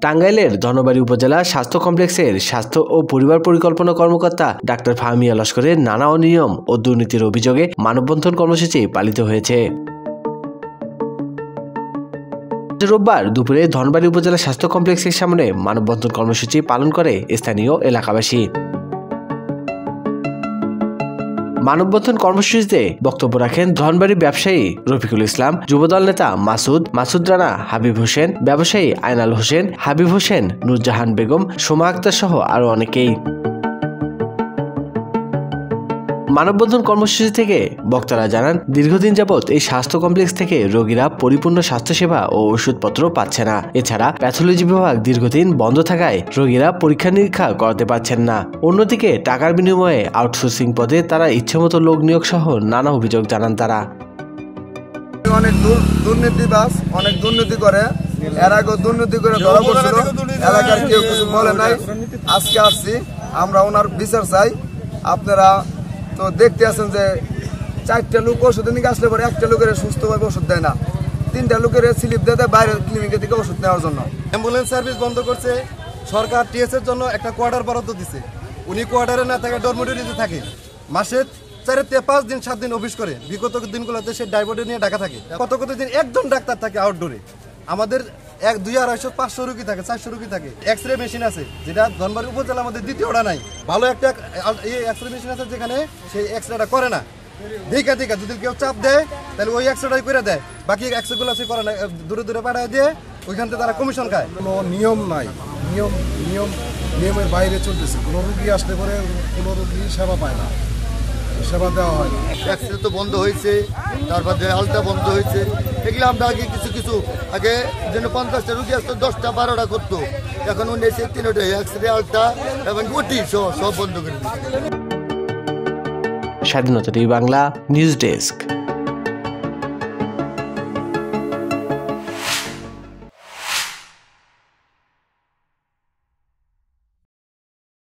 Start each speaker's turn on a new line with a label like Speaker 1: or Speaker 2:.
Speaker 1: টাঙ্গাইলের ধনবাড়ী উপজেলা স্বাস্থ্য কমপ্লেক্সের স্বাস্থ্য ও পরিবার পরিকল্পনা কর্মকর্তা ডাক্তার ফাহমিয়া লস্করের নানা অনিয়ম ও দুর্নীতির অভিযোগে মানববন্ধন কর্মসূচি পালিত হয়েছে। রোববার দুপুরে ধনবাড়ী উপজেলা স্বাস্থ্য কমপ্লেক্সের সামনে মানববন্ধন কর্মসূচি পালন করে স্থানীয় এলাকাবাসী। মানববন্ধন কর্মসূচিতে বক্তব্য রাখেন ধনবাড়ী ব্যবসায়ী রফিকুল ইসলাম, যুবদল নেতা মাসুদ রানা, হাবিব হোসেন, ব্যবসায়ী আয়নাল হোসেন, হাবিব হোসেন, নুরজাহান বেগম, সোমা আক্তার সহ আরো অনেকেই। মানববন্ধন কর্মসূচি থেকে বক্তারা জানান, দীর্ঘদিন যাবৎ এই স্বাস্থ্য কমপ্লেক্স থেকে রোগীরা পরিপূর্ণ স্বাস্থ্যসেবা ও ওষুধপত্র পাচ্ছে না। এছাড়া প্যাথোলজি বিভাগ দীর্ঘদিন বন্ধ থাকায় রোগীরা পরীক্ষা নিরীক্ষা করতে পারছেন না। অন্যদিকে টাকার বিনিময়ে আউটসোর্সিং পদে তারা ইচ্ছেমতো লোক নিয়োগ সহ নানা অভিযোগ জানান তারা।
Speaker 2: অনেক দুর্নীতিবাজ, অনেক দুর্নীতি করে, এর আগে দুর্নীতি করে ধরা পড়ছিল, এলাকার কেউ কিছু বলে নাই। আজকে আসছি, আমরা ওনার বিচার চাই। আপনারা তো দেখতে আছেন যে 4টা লোক ওষুধ নিয়ে আসলে পরে একটা লোকের সুস্থভাবে ওষুধ দেয় না, 3টা লোকের স্লিপ দেয় বাইরের ক্লিনিকে থেকে ওষুধ নেওয়ার জন্য।
Speaker 3: অ্যাম্বুলেন্স সার্ভিস বন্ধ করছে সরকার। টিএস এর জন্য একটা কোয়ার্টার বরাদ্দ দিছে, উনি কোয়ার্টারে না থাকে ডরমিটরিতে থাকে। মাসে 4 থেকে 5 দিন 7 দিন অফিস করে। বিগত দিনগুলোতে সে ডাইভোর্টে নিয়ে ঢাকা থাকে। কত দিন একজন ডাক্তার থাকে আউটডোরে। আমাদের 200-250-500 রোগী থাকে, 400 রোগী থাকে। এক্সরে মেশিন আছে, যেটা ধনবাড়ী উপজেলা আমাদের দ্বিতীয়টা নাই। ভালো একটা এক্সরে মেশিন আছে যেখানে সেই এক্সরেটা করে না। দেখা যদি কেউ চাপ দেয় তাহলে ওই এক্সরেটাই করে দেয়, বাকি এক্সরেগুলো সে করে না, দূরে পাঠায় দিয়ে ওইখান থেকে তারা কমিশন খায়।
Speaker 4: কোনো নিয়ম নাই, নিয়মের বাইরে চলতেছে। কোনো রোগী আসলে পরে কোনো রোগী সেবা পায় না, সেবা দেওয়া হয় না।
Speaker 5: এক্সরে তো বন্ধ হয়েছে, তারপরে আলটা বন্ধ হয়েছে। এগুলো আমরা আগে কিছু আগে যেন 50টা রুগী আসতো 10টা 12টা করতো, এখন 3টা এক্সরে আলটা এবং ওটি সব বন্ধ করে দিচ্ছে।
Speaker 1: স্বাধীনতা টিভি বাংলা নিউজ ডেস্ক।